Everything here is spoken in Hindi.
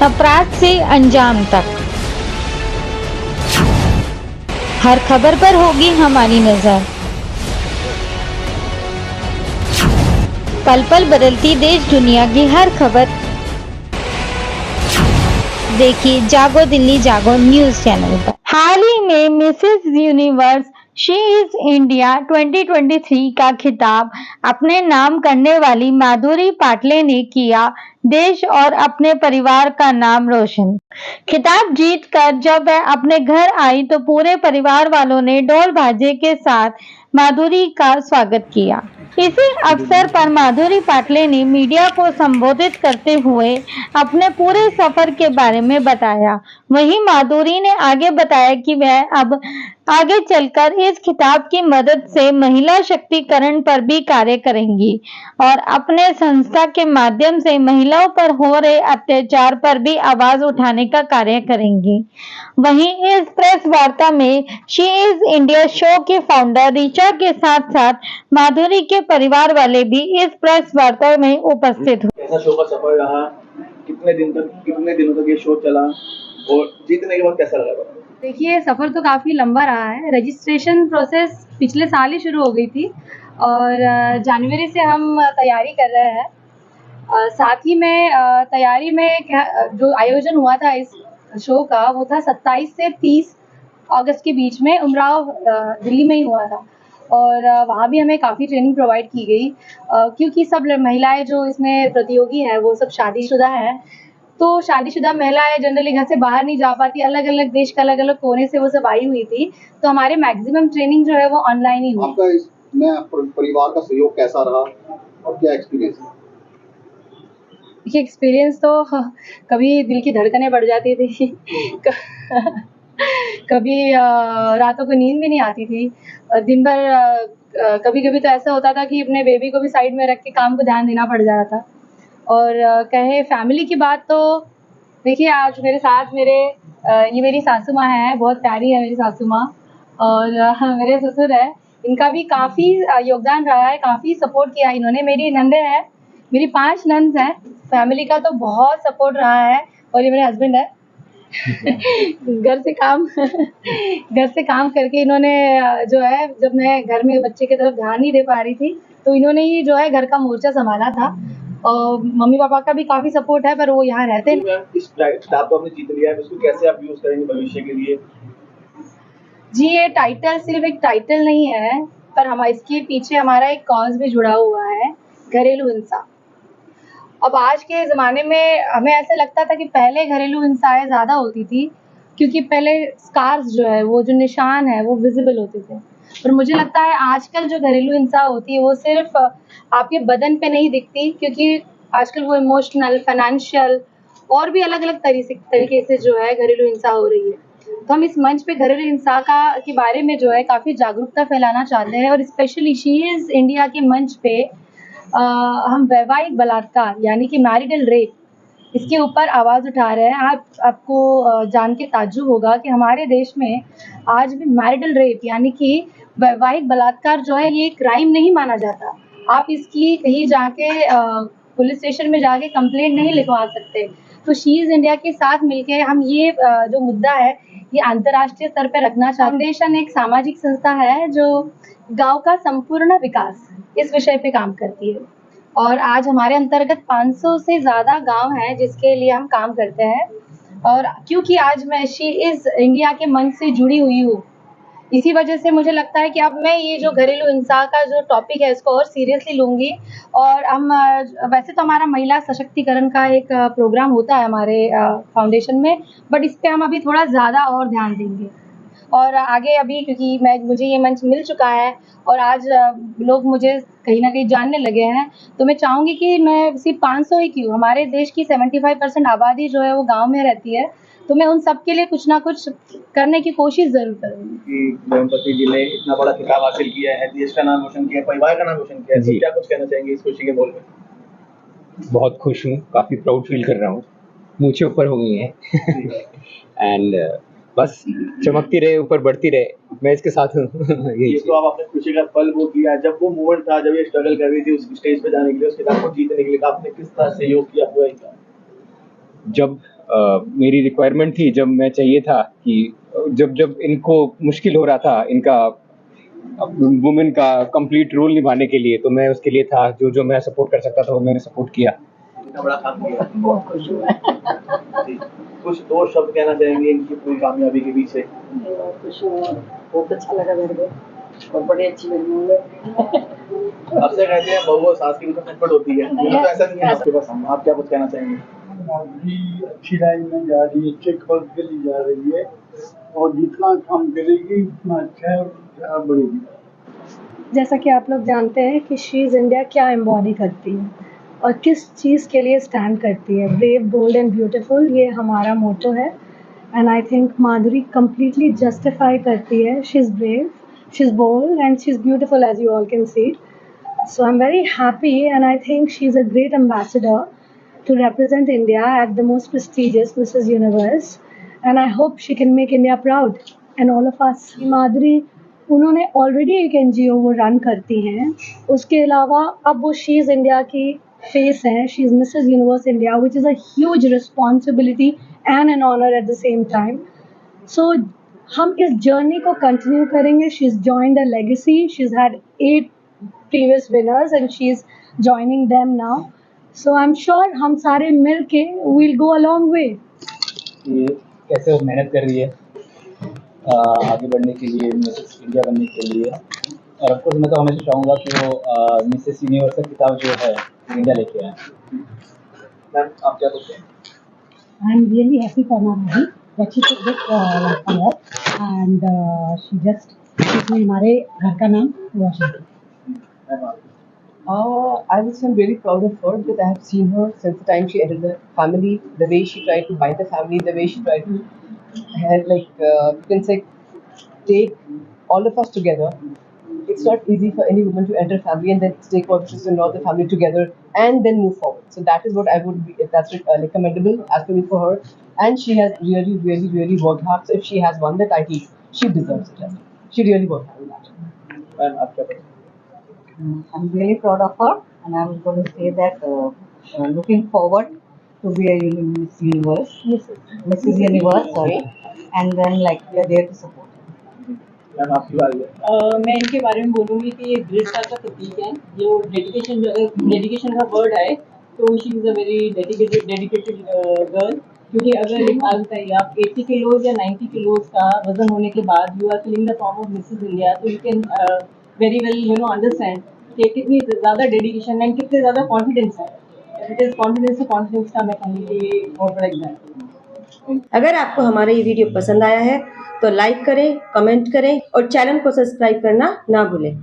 अपराध से अंजाम तक, हर खबर पर होगी हमारी नजर। पल पल बदलती देश दुनिया की हर खबर देखिए जागो दिल्ली जागो न्यूज चैनल पर। हाल ही में Mrs universe she is India 2023 का खिताब अपने नाम करने वाली माधुरी पाटले ने किया देश और अपने परिवार का नाम रोशन। खिताब जीतकर जब वह अपने घर आई तो पूरे परिवार वालों ने ढोल बाजे के साथ माधुरी का स्वागत किया। इसी अवसर पर माधुरी पाटले ने मीडिया को संबोधित करते हुए अपने पूरे सफर के बारे में बताया। वहीं माधुरी ने आगे बताया कि वह अब आगे चलकर इस खिताब की मदद से महिला शक्तिकरण पर भी कार्य करेंगी और अपने संस्था के माध्यम से महिलाओं पर हो रहे अत्याचार पर भी आवाज उठाने का कार्य करेंगी। वहीं इस प्रेस वार्ता में शी इज इंडिया शो के फाउंडर ऋचा के साथ साथ माधुरी के परिवार वाले भी इस प्रेस वार्ता में उपस्थित हुए। कैसा शो का सफर रहा, कितने दिनों तक ये शो चला और जीतने के बाद कैसा लगा? देखिए सफ़र तो काफ़ी लंबा रहा है। रजिस्ट्रेशन प्रोसेस पिछले साल ही शुरू हो गई थी और जनवरी से हम तैयारी कर रहे हैं। साथ ही में तैयारी में जो आयोजन हुआ था इस शो का वो था 27 से 30 अगस्त के बीच में उमराव दिल्ली में ही हुआ था और वहाँ भी हमें काफ़ी ट्रेनिंग प्रोवाइड की गई क्योंकि सब महिलाएं जो इसमें प्रतियोगी हैं वो सब शादीशुदा हैं। तो शादीशुदा महिलाएं जनरली घर से बाहर नहीं जा पाती, अलग अलग देश के अलग अलग कोने से वो सब आई हुई थी, तो हमारे मैक्सिमम ट्रेनिंग जो है वो ऑनलाइन ही हुई। आपका इसमें परिवार का सहयोग कैसा रहा और क्या एक्सपीरियंस है? देखिए एक्सपीरियंस तो कभी दिल की धड़कनें बढ़ जाती थी कभी रातों को नींद भी नहीं आती थी, दिन भर कभी कभी तो ऐसा होता था कि अपने बेबी को भी साइड में रख के काम को ध्यान देना पड़ जा रहा था। और कहे फैमिली की बात तो देखिए आज मेरे साथ ये मेरी सासू माँ है, बहुत प्यारी है मेरी सासू माँ और मेरे ससुर है, इनका भी काफ़ी योगदान रहा है, काफ़ी सपोर्ट किया इन्होंने। मेरी नंदे हैं, मेरी 5 नंद हैं, फैमिली का तो बहुत सपोर्ट रहा है और ये मेरे हस्बैंड है घर से काम करके इन्होंने जो है जब मैं घर में बच्चे की तरफ ध्यान नहीं दे पा रही थी तो इन्होंने ही जो है घर का मोर्चा संभाला था और मम्मी पापा का भी काफी सपोर्ट है पर वो यहाँ रहते हैं। इस खिताब को आपने जीत लिया है, इसको कैसे आप यूज करेंगे भविष्य के लिए? जी ये टाइटल सिर्फ एक टाइटल नहीं है पर इसके पीछे हमारा एक कॉज भी जुड़ा हुआ है, घरेलू हिंसा। अब आज के ज़माने में हमें ऐसा लगता था कि पहले घरेलू हिंसाएं ज़्यादा होती थी क्योंकि पहले स्कार्स जो है वो जो निशान है वो विजिबल होते थे, पर मुझे लगता है आजकल जो घरेलू हिंसा होती है वो सिर्फ आपके बदन पे नहीं दिखती क्योंकि आजकल वो इमोशनल, फाइनेंशियल और भी अलग अलग तरीके से जो है घरेलू हिंसा हो रही है। तो हम इस मंच पे घरेलू हिंसा के बारे में जो है काफ़ी जागरूकता फैलाना चाहते हैं और स्पेशली शी इज़ इंडिया के मंच पे हम वैवाहिक बलात्कार यानी कि मैरिटल रेप इसके ऊपर आवाज़ उठा रहे हैं। आपको जान के ताज्जुब होगा कि हमारे देश में आज भी मैरिटल रेप यानी कि वैवाहिक बलात्कार जो है ये क्राइम नहीं माना जाता। आप इसकी कहीं जाके पुलिस स्टेशन में जाके कंप्लेंट नहीं लिखवा सकते। तो शी इज़ इंडिया के साथ मिलके हम ये जो मुद्दा है ये अंतर्राष्ट्रीय स्तर पे रखना चाहते हैं। फाउंडेशन एक सामाजिक संस्था है जो गाँव का संपूर्ण विकास इस विषय पे काम करती है और आज हमारे अंतर्गत 500 से ज़्यादा गांव हैं जिसके लिए हम काम करते हैं और क्योंकि आज मैं शी इज़ इंडिया के मंच से जुड़ी हुई हूँ इसी वजह से मुझे लगता है कि अब मैं ये जो घरेलू हिंसा का जो टॉपिक है इसको और सीरियसली लूँगी और हम वैसे तो हमारा महिला सशक्तिकरण का एक प्रोग्राम होता है हमारे फाउंडेशन में, बट इस पर हम अभी थोड़ा ज़्यादा और ध्यान देंगे और आगे अभी क्योंकि मुझे ये मंच मिल चुका है और आज लोग मुझे कहीं ना कहीं जानने लगे हैं तो मैं चाहूँगी कि मैं सिर्फ 500 ही क्यों, हमारे देश की 75% आबादी जो है वो गांव में रहती है तो मैं उन सब के लिए कुछ ना कुछ करने की कोशिश ज़रूर करूँगी। कि दंपति जी ने इतना बड़ा खिताब हासिल किया है, देश का नाम रोशन किया है, परिवार का नाम रोशन किया है, तो क्या कुछ कहना चाहेंगे इस खुशी के बोल में? बहुत खुश हूँ, काफ़ी प्राउड फील कर रहा हूँ, मूंछें ऊपर हो गई हैं एंड बस चमकती रहे, ऊपर बढ़ती रहे, मैं इसके साथ हूँ ये तो आप अपने खुशी का पल वो किया, जब वो मोमेंट था जब ये स्ट्रगल कर रही थी उस स्टेज पे जाने के लिए, उस किताब को जीतने के लिए, आपने किस तरह सहयोग किया पूरा इनका? जब मेरी रिक्वायरमेंट थी, जब मैं चाहिए था कि जब जब इनको मुश्किल हो रहा था इनका वुमेन का कंप्लीट रोल निभाने के लिए, तो मैं उसके लिए था, जो जो मैं सपोर्ट कर सकता था वो मैंने सपोर्ट किया। इतना बड़ा काम किया। बहुत खुश हुआ जी। कुछ दो शब्द कहना चाहेंगे इनकी पूरी कामयाबी के पीछे? बहुत खुश हुआ, बहुत अच्छा लगा मेरे को और बड़ी अच्छी मेरी बहू है। अक्सर कहते हैं बहू और सास की भी तो खटपट होती है, तो ऐसा नहीं है आपके पास। आप क्या कुछ कहना चाहेंगे? अभी अच्छी लाइन में जा रही है, चेक वर्क के लिए जा रही है और जितना काम करेगी उतना अच्छा है और आगे बढ़ेगी। जैसा कि आप लोग जानते हैं कि शी इज़ इंडिया क्या एम्बॉडी करती है और किस चीज़ के लिए स्टैंड करती है। ब्रेव, बोल्ड एंड ब्यूटीफुल, ये हमारा मोटो है and I think Madhuri completely justify करती है। She is brave, she is bold and she is beautiful as you all can see. So I'm very happy and I think she's a great ambassador to represent India at the most prestigious Mrs. Universe and I hope she can make India proud and all of us. माधुरी उन्होंने ऑलरेडी एक NGO वो रन करती हैं, उसके अलावा अब वो शी इज़ इंडिया की फेस हैं, she is Mrs Universe India which is a huge responsibility and an honour at the same time. So हम इस जर्नी को कंटिन्यू करेंगे। She is joined a legacy, she is had 8 previous winners and she's joining them now, so I'm sure हम सारे मिल के we'll go a long way। ये कैसे वो मेहनत कर रही है आगे बढ़ने के लिए, मिसेस इंडिया बनने के लिए। और ऑफ कोर्स मैं तो हमेशा चाहूँगा कि वो मिसेस यूनिवर्स का खिताब जो है इंडिया लेके आए। मैम आप क्या बोलते हैं? I'm really happy for Madhuri that she took this honor and she just इसने हमारे घर का नाम रोशन किया। मैम आप? I would say I'm really proud of her because I have seen her since the time she entered the family, the way she tried to bind the family, the way she tried to have you can say take all of us together. It's not easy for any woman to enter a family and then take all the family together and then move forward. So that is what I would be, that's commendable as for me for her. And she has really, really, really worked hard. So if she has won the title, she deserves it. She really worked hard on that. Ma'am आप क्या बोलते हैं? I'm really proud of her and I'm going to say that looking forward to be a Miss Universe, Mrs. Universe, sorry, and then like we are there to support her. Ma'am आपकी बारी है। मैं इनके बारे में बोलूँगी कि ये दृढ़ता का प्रतीक है। जो डेडिकेशन, अगर डेडिकेशन का वर्ड आए तो she is a very dedicated girl. क्योंकि अगर एक बात बताइए, आप 80 किलोज या 90 किलोज का वजन होने के बाद you are filling the form of Mrs India, तो you can very well understand कि कितनी ज़्यादा डेडिकेशन एंड कितने ज़्यादा कॉन्फिडेंस है। इट इज़ कॉन्फिडेंस से कॉन्फिडेंस का मैं कहूँगी बहुत बड़ा एग्जाम्पल। अगर आपको हमारा ये वीडियो पसंद आया है तो लाइक करें, कमेंट करें और चैनल को सब्सक्राइब करना ना भूलें।